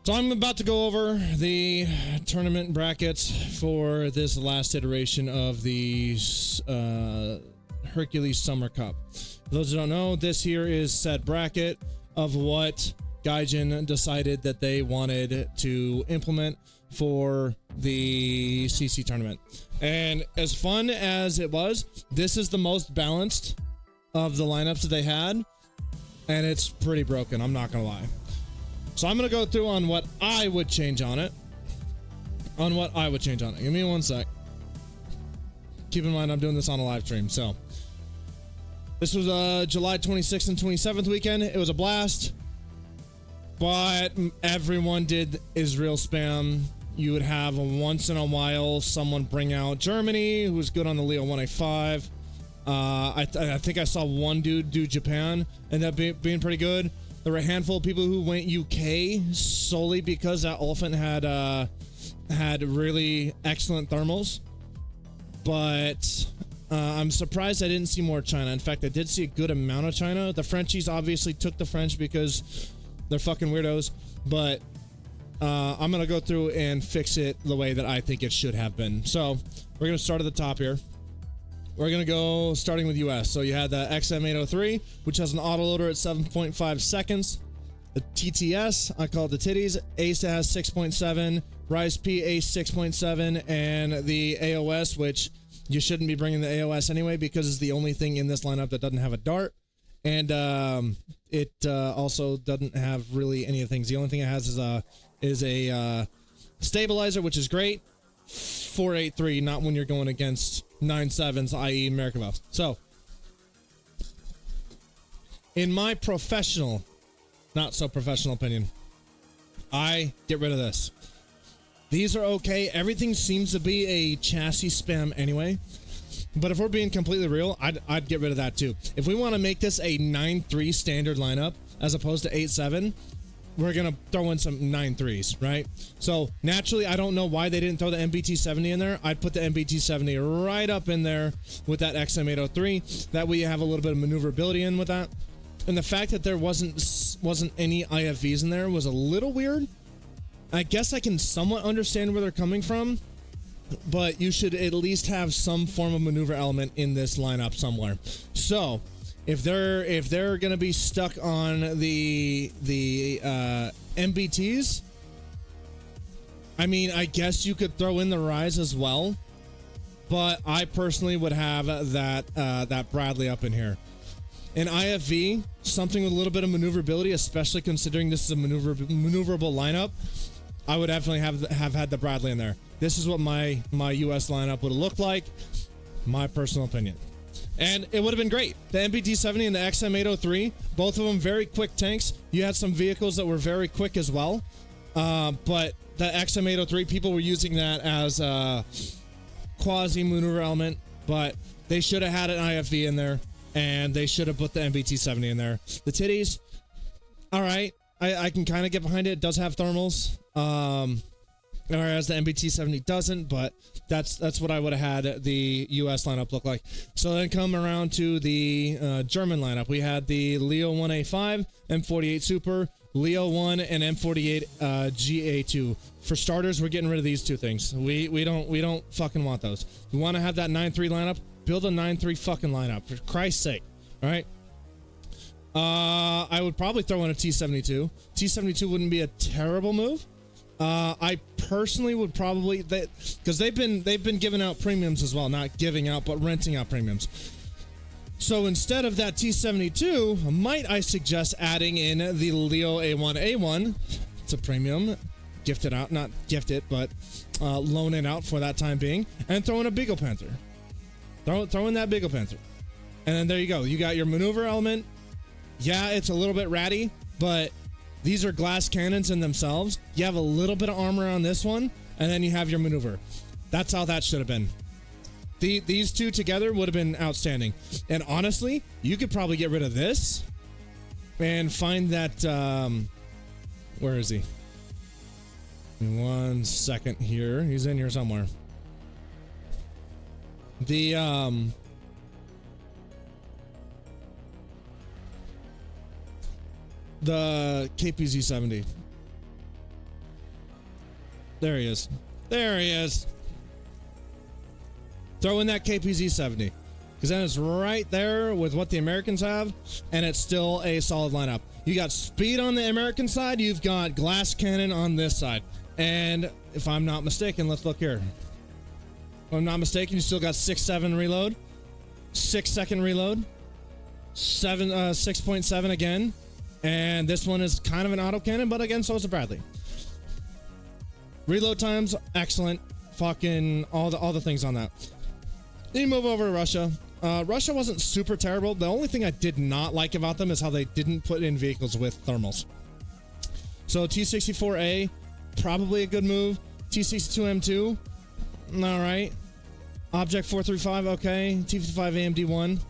So I'm about to go over the tournament brackets for this last iteration of the Hercules Summer Cup. For those who don't know, this here is said bracket of what Gaijin decided that they wanted to implement for the CC tournament. And as fun as it was, this is the most balanced of the lineups that they had, and it's pretty broken, I'm not gonna lie. So I'm gonna go through on what I would change on it. Give me one sec. Keep in mind I'm doing this on a live stream. So this was July 26th and 27th weekend. It was a blast, but everyone did Israel spam. You would have once in a while someone bring out Germany, who was good on the Leo 1A5. I think I saw one dude do Japan, and that being pretty good. There were a handful of people who went UK solely because that elephant had really excellent thermals. But I'm surprised I didn't see more China. In fact, I did see a good amount of China. The Frenchies obviously took the French because they're fucking weirdos. But I'm going to go through and fix it the way that I think it should have been. So we're going to start at the top here. We're going to go starting with US. So you had the XM803, which has an autoloader at 7.5 seconds. The TTS, I call it the titties. Ace has 6.7. Rise P, Ace 6.7. And the AOS, which you shouldn't be bringing the AOS anyway because it's the only thing in this lineup that doesn't have a dart. And it also doesn't have really any of the things. The only thing it has is a stabilizer, which is great. 483, not when you're going against 9.7s, i.e. Merkava. So, in my professional, not so professional opinion, I get rid of this. These are okay. Everything seems to be a chassis spam anyway. But if we're being completely real, I'd get rid of that too. If we want to make this a 9.3 standard lineup as opposed to 8.7, we're going to throw in some 9.3s, right? So naturally, I don't know why they didn't throw the MBT-70 in there. I'd put the MBT-70 right up in there with that XM803. That way you have a little bit of maneuverability in with that. And the fact that there wasn't any IFVs in there was a little weird. I guess I can somewhat understand where they're coming from, but you should at least have some form of maneuver element in this lineup somewhere. So if they're gonna be stuck on the MBTs, I mean, I guess you could throw in the Rise as well, but I personally would have that Bradley up in here. An IFV, something with a little bit of maneuverability, especially considering this is a maneuverable lineup, I would definitely have had the Bradley in there. This is what my US lineup would have looked like, my personal opinion. And it would have been great. The MBT-70 and the XM803, both of them very quick tanks. You had some vehicles that were very quick as well. But the XM803, people were using that as a quasi-maneuver element. But they should have had an IFV in there. And they should have put the MBT-70 in there. The titties, all right. I can kind of get behind it. It does have thermals. Whereas the MBT-70 doesn't, but that's what I would have had the US lineup look like. So then come around to the German lineup. We had the Leo 1A5, M48 Super, Leo 1, and M48 GA2. For starters, we're getting rid of these two things. We don't fucking want those. We want to have that 9.3 lineup. Build a 9.3 fucking lineup, for Christ's sake. All right. I would probably throw in a T72. T72 wouldn't be a terrible move. I personally would probably, because they've been giving out premiums as well, not giving out, but renting out premiums. So instead of that T72, might I suggest adding in the Leo A1A1? It's a premium, gift it out, not gift it, but loan it out for that time being, and throw in a Beagle Panther. Throw in that Beagle Panther, and then there you go. You got your maneuver element. Yeah, it's a little bit ratty, but these are glass cannons in themselves. You have a little bit of armor on this one, and then you have your maneuver. That's how that should have been. These two together would have been outstanding. And honestly, you could probably get rid of this and find that... where is he? 1 second here. He's in here somewhere. The KPZ-70. There he is. There he is. Throw in that KPZ 70. Because then it's right there with what the Americans have. And it's still a solid lineup. You got speed on the American side. You've got glass cannon on this side. And if I'm not mistaken, let's look here. If I'm not mistaken, you still got 6.7 reload. 6-second reload. 6.7 again. And this one is kind of an autocannon, but again, so is a Bradley. Reload times, excellent. Fucking all the things on that. Then you move over to Russia. Russia wasn't super terrible. The only thing I did not like about them is how they didn't put in vehicles with thermals. So T-64A, probably a good move. T-62M2, all right. Object 435, okay. T-55 AMD1.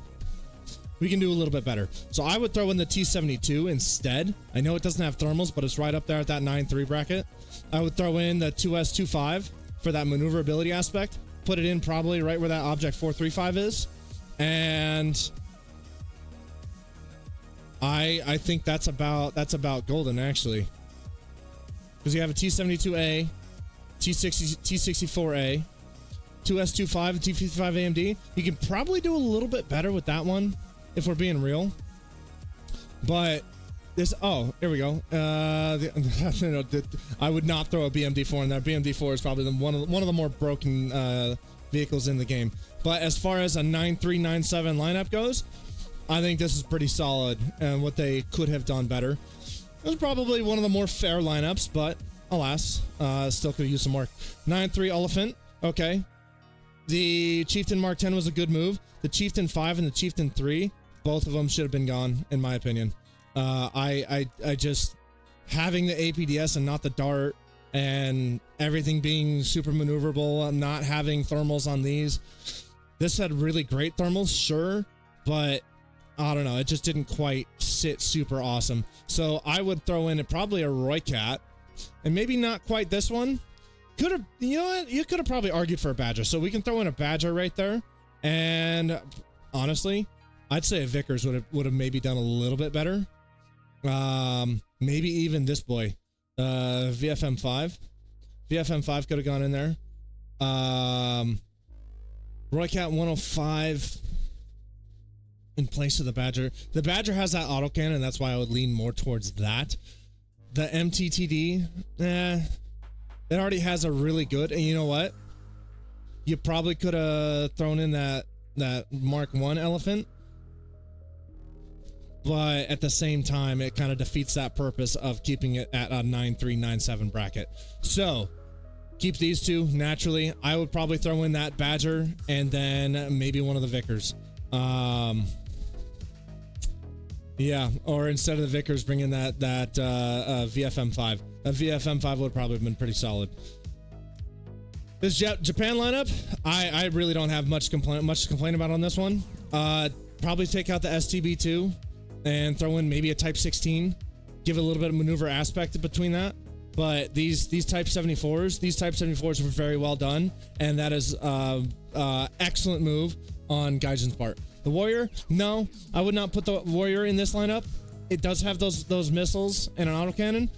We can do a little bit better. So I would throw in the T-72 instead. I know it doesn't have thermals, but it's right up there at that 9.3 bracket. I would throw in the 2S25 for that maneuverability aspect. Put it in probably right where that Object 435 is. And I think that's about golden, actually. Because you have a T-72A, T-64A, 2S25, and T-55 AMD. You can probably do a little bit better with that one, if we're being real. But this, oh, here we go. I would not throw a BMD4 in there. BMD4 is probably one of the more broken vehicles in the game. But as far as a 9.397 lineup goes, I think this is pretty solid and what they could have done better. It was probably one of the more fair lineups, but alas, still could use some work. 9.3 Elephant, okay. The Chieftain Mark 10 was a good move. The Chieftain 5 and the Chieftain 3, both of them should have been gone, in my opinion. I just, having the APDS and not the dart, and everything being super maneuverable, not having thermals on these. This had really great thermals, sure, but I don't know, it just didn't quite sit super awesome. So I would throw in probably a Roy Cat, and maybe not quite this one. Could have, you know what? You could have probably argued for a Badger. So we can throw in a Badger right there. And honestly, I'd say a Vickers would have maybe done a little bit better. Maybe even this boy, VFM5. VFM5 could have gone in there. Roycat 105 in place of the Badger. The Badger has that autocannon, that's why I would lean more towards that. The MTTD, it already has a really good, and you know what? You probably could have thrown in that Mark 1 Elephant, but at the same time, it kind of defeats that purpose of keeping it at a 9.397 bracket. So keep these two naturally. I would probably throw in that Badger and then maybe one of the Vickers. Yeah, or instead of the Vickers, bring in that VFM5. A VFM5 would probably have been pretty solid. This Japan lineup, I really don't have much to complain about on this one. Probably take out the STB2 and throw in maybe a Type 16. Give it a little bit of maneuver aspect between that. But these Type 74s were very well done, and that is excellent move on Gaijin's part. The Warrior, no, I would not put the Warrior in this lineup. It does have those missiles and an autocannon,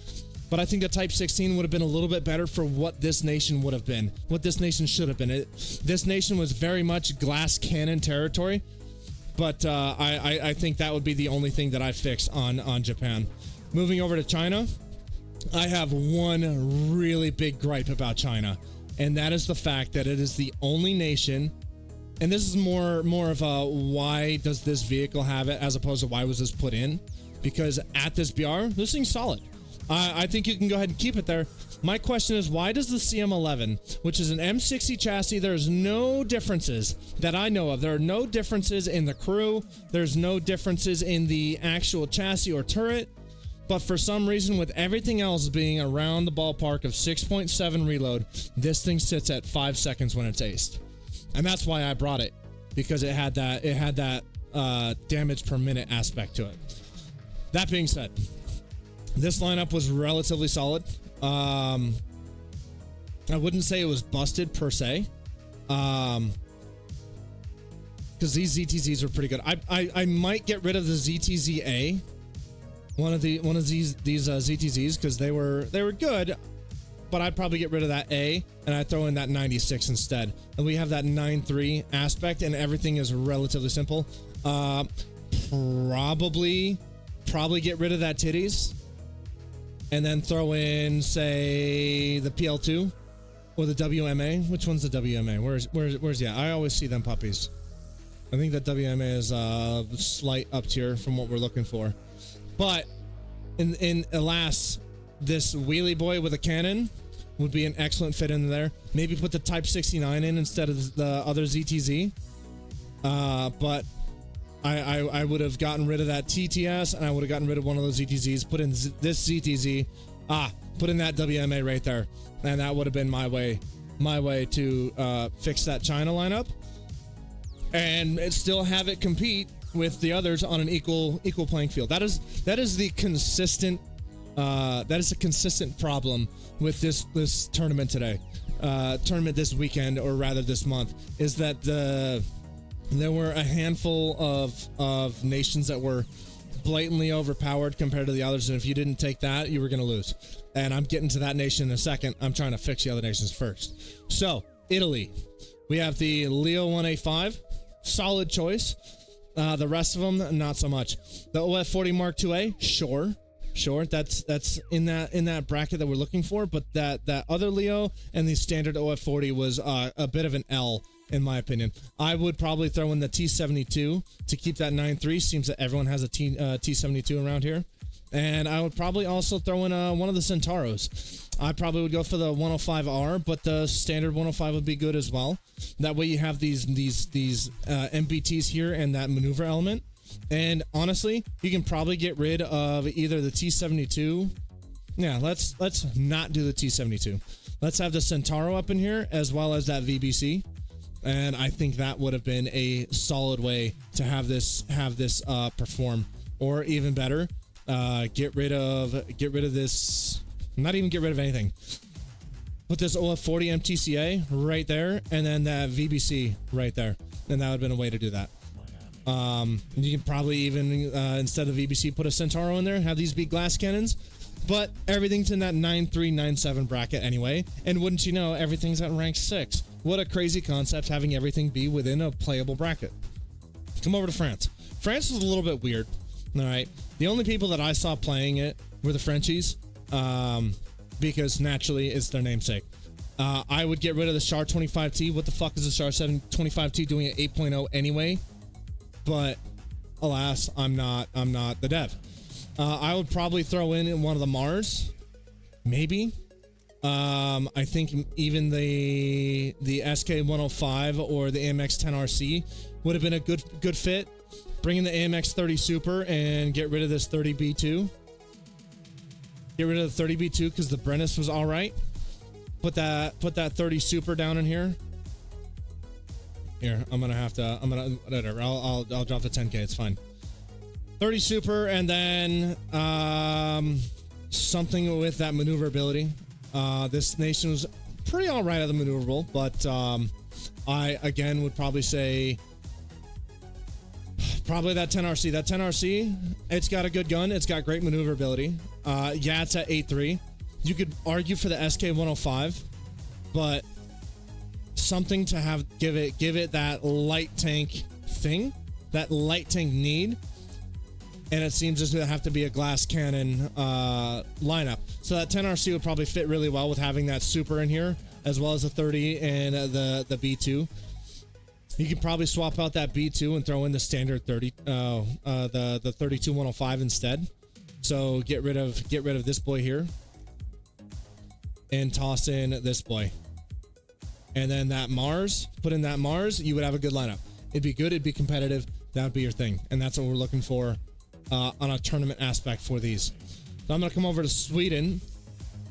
but I think the Type 16 would have been a little bit better for what this nation would have been, what this nation should have been. This nation was very much glass cannon territory, but I think that would be the only thing that I fix on Japan. Moving over to China, I have one really big gripe about China, and that is the fact that it is the only nation. And this is more of a why does this vehicle have it as opposed to why was this put in? Because at this BR, this thing's solid. I think you can go ahead and keep it there. My question is, why does the CM11, which is an M60 chassis, there's no differences that I know of. There are no differences in the crew. There's no differences in the actual chassis or turret. But for some reason, with everything else being around the ballpark of 6.7 reload, this thing sits at 5 seconds when it's aced. And that's why I brought it, because it had that damage per minute aspect to it. That being said, this lineup was relatively solid. I wouldn't say it was busted per se, because these ZTZs are pretty good. I might get rid of the ZTZA, one of these ZTZs, because they were good, but I'd probably get rid of that A and I'd throw in that 96 instead. And we have that 9-3 aspect and everything is relatively simple. Probably get rid of that titties and then throw in, say, the PL2 or the WMA. Which one's the WMA? Where's yeah? I always see them puppies. I think that WMA is a slight up tier from what we're looking for. But alas, this wheelie boy with a cannon would be an excellent fit in there. Maybe put the Type 69 in instead of the other ZTZ. But I would have gotten rid of that TTS and I would have gotten rid of one of those ZTZs, put in this ZTZ, put in that WMA right there. And that would have been my way to fix that China lineup and still have it compete with the others on an equal playing field. That is the consistent a consistent problem with this tournament today. Tournament this weekend, or rather this month, is that there were a handful of nations that were blatantly overpowered compared to the others, and if you didn't take that, you were going to lose. And I'm getting to that nation in a second. I'm trying to fix the other nations first. So, Italy. We have the Leo 1A5. Solid choice. The rest of them, not so much. The OF40 Mark IIA, sure. That's in that bracket that we're looking for, but that other Leo and the standard OF40 was a bit of an L in my opinion. I would probably throw in the T72 to keep that 9.3. Seems that everyone has a T72 around here. And I would probably also throw in one of the Centauros. I probably would go for the 105R, but the standard 105 would be good as well. That way you have these MBTs here and that maneuver element. And honestly, you can probably get rid of either the T72. Yeah, let's not do the T72. Let's have the Centauro up in here as well as that VBC. And I think that would have been a solid way to have this perform. Or even better, get rid of this. Not even get rid of anything. Put this OF40 MTCA right there, and then that VBC right there, and that would have been a way to do that. You can probably even instead of VBC put a Centauro in there, have these be glass cannons. But everything's in that 9.3, 9.7 bracket anyway. And wouldn't you know, everything's at rank 6. What a crazy concept, having everything be within a playable bracket. Come over to France. France is a little bit weird. All right. The only people that I saw playing it were the Frenchies, because naturally it's their namesake. I would get rid of the Char 25T. What the fuck is the Char 725T doing at 8.0 anyway? But alas, I'm not the dev. I would probably throw in one of the Mars, maybe. I think even the SK105 or the AMX 10RC would have been a good fit. Bring in the AMX 30 Super and get rid of this 30B2. Get rid of the 30B2 because the Brennus was all right. Put that 30 Super down in here. Here, I'll drop the 10K. It's fine. 30 Super, and then something with that maneuverability. This nation was pretty all right at the maneuverable, but I again would probably say probably that 10RC. That 10RC, it's got a good gun. It's got great maneuverability. Yeah, it's at 8.3. You could argue for the SK105, but something to give it that light tank thing, that light tank need. And it seems as to have to be a glass cannon lineup. So that 10RC would probably fit really well with having that Super in here, as well as the 30 and the B2. You can probably swap out that B2 and throw in the standard 30, the 32-105 instead. So get rid of this boy here, and toss in this boy. And then that Mars, put in that Mars, you would have a good lineup. It'd be good, it'd be competitive. That would be your thing, and that's what we're looking for. On a tournament aspect for these. So I'm going to come over to Sweden.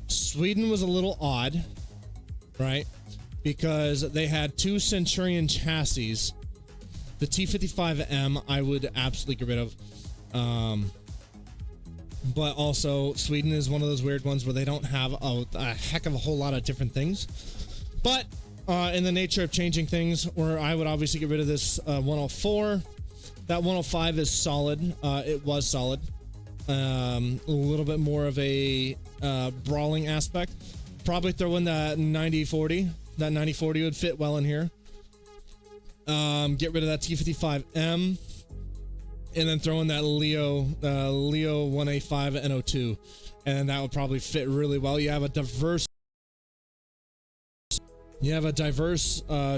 Sweden was a little odd, right? Because they had two Centurion chassis. The T55M I would absolutely get rid of. But also, Sweden is one of those weird ones where they don't have a heck of a whole lot of different things. But in the nature of changing things, where I would obviously get rid of this 104. That 105 is solid. It was solid. A little bit more of a brawling aspect. Probably throw in that 90-40. That 90-40 would fit well in here. Get rid of that T55M. And then throw in that Leo 1A5 NO2. And that would probably fit really well. You have a diverse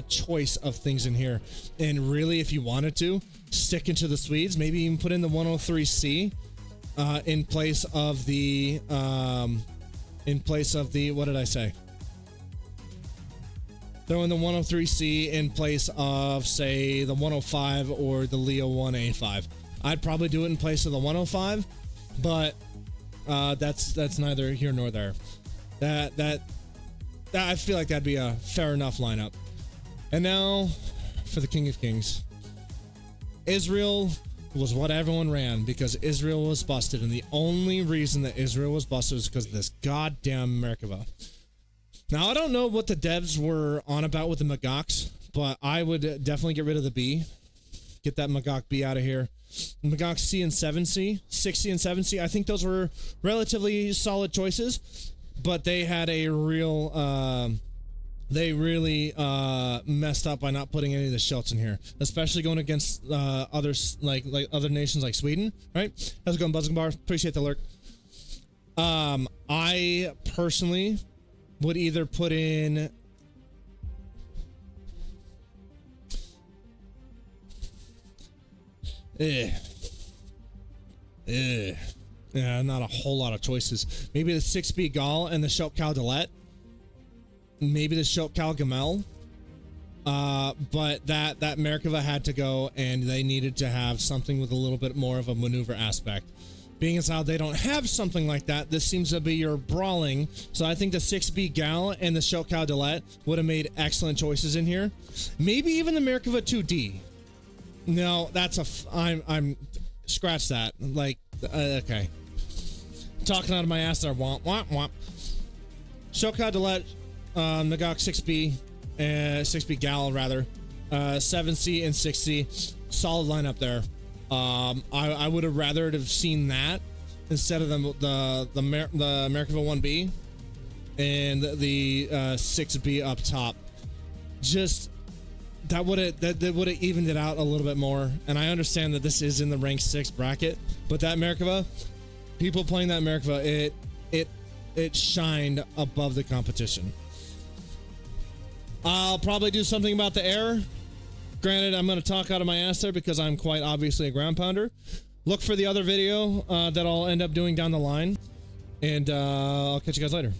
choice of things in here. And really, if you wanted to, stick into the Swedes. Maybe even put in the 103C in place of the what did I say? Throw in the 103C in place of, say, the 105 or the Leo 1A5. I'd probably do it in place of the 105, but that's neither here nor there. That I feel like that'd be a fair enough lineup. And now for the King of Kings. Israel was what everyone ran because Israel was busted, and the only reason that Israel was busted is because of this goddamn Merkava. Now, I don't know what the devs were on about with the Magaks, but I would definitely get rid of the B. Get that Magak B out of here. Magak C and 7C, 6C and 7C, I think those were relatively solid choices, but they had a real, they really messed up by not putting any of the Schultz in here, especially going against others like other nations like Sweden, right? How's it going, Buzzing Bar? Appreciate the lurk. I personally would either put in yeah, not a whole lot of choices. Maybe the 6B Gal and the Schultz Cal Delet. Maybe the Schultz Cal Gamel. But that Merkava had to go, and they needed to have something with a little bit more of a maneuver aspect. Being as how they don't have something like that, this seems to be your brawling. So I think the 6B Gal and the Schultz Cal Delet would have made excellent choices in here. Maybe even the Merkava 2D. No, that's I'm scratch that. Like, okay. Talking out of my ass there. Womp, womp, womp. Schultz Cal Delet, Magak 6B, 6B Gal rather, 7C and 6C. Solid lineup there. I would have rather have seen that instead of the Merkava 1B and the 6B up top. Just that would have evened it out a little bit more. And I understand that this is in the rank 6 bracket, but that Merkava, people playing that Merkava, it shined above the competition. I'll probably do something about the air. Granted, I'm going to talk out of my ass there because I'm quite obviously a ground pounder. Look for the other video that I'll end up doing down the line, and I'll catch you guys later.